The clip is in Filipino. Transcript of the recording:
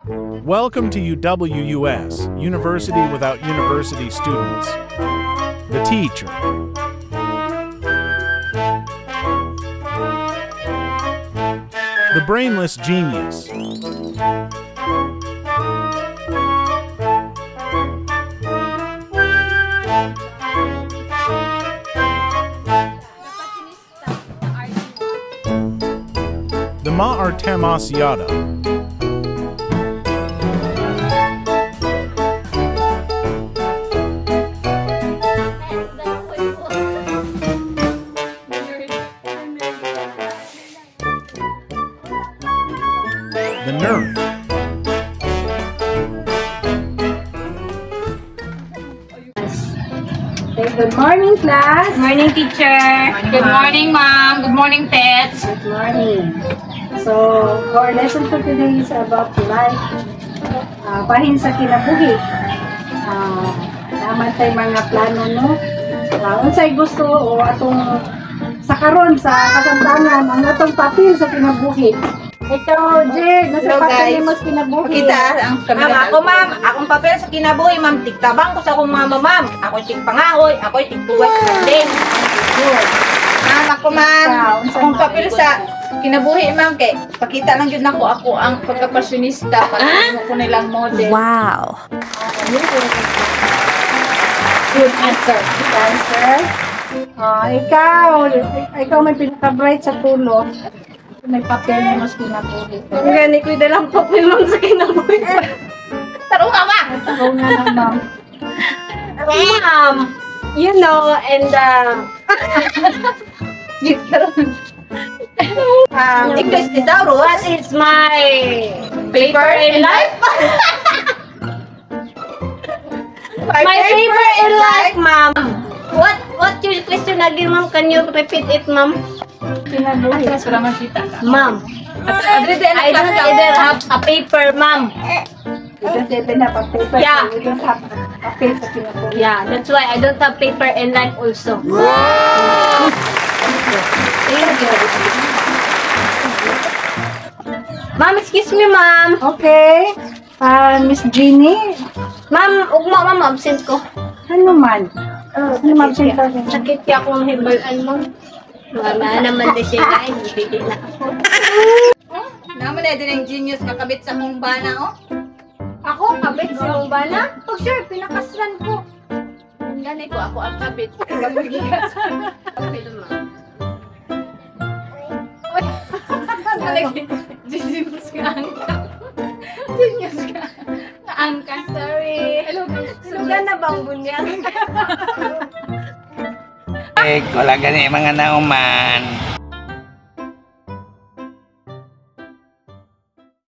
Welcome to UWUS, University Without University Students. The teacher. The brainless genius. The Ma'artem-Asiata. The nerd. Good morning, class. Good morning, teacher. Good morning, ma'am. Good morning, pets. Good morning. So, our lesson for today is about life. Bahin sa kinabuhi. Naman tayo mga plano, no? Unsay gusto o atong sa karon sa kasamtangan ang atong papel sa kinabuhi. Ito, Jay, nasa papel mo sa kinabuhi. Kita ang kamera. Ako, ma'am. Akong papel sa kinabuhi, ma'am. Tigtabang ko sa akong mama, ma'am. Ako tigpangahoy. Ako tigtuwag sa din. Ma'am, ako, ma'am. Akong papel sa kinabuhi, ma'am. Kay pakita lang yun ako ang pagkapasyonista. Pagkakita ko nilang model. Wow. Good answer. Good answer. Ikaw may pinaka-bright sa tulo. May papel na mas kinabuhi. Gani ko dalang papel lang sa kinabuhi. Taro ka ba? Taro nga lang, ma'am. Ma'am, you know, and English Thesaurus, what is my paper in life? My paper in life, ma'am. What your question again, ma'am? Can you repeat it, ma'am? Kinabuhi. Ma'am, I don't either have a paper, ma'am. You don't even have a paper. Yeah. You don't have a paper sa kinabuhi. Yeah, that's why I don't have paper in life also. Ma'am, excuse me, ma'am. Okay. Miss Jeannie. Ma'am, ugma, ma'am, absent ko. Ano man? Ano man siya? Sakit ka akong hibalan, ma'am. Wala naman din siya kain, hindi na ako. Naman na din ang genius kakabit sa mong bana, oh. Ako, kabit sa mong bana? Oh, sure, pinakasran ko. Ganay ko, ako ang kabit. Kapagigas. Kapit, ma'am. Genius ka, angka. Genius ka. Angka, sorry. Hello, na bang bunyang? Wala gani mga nauman.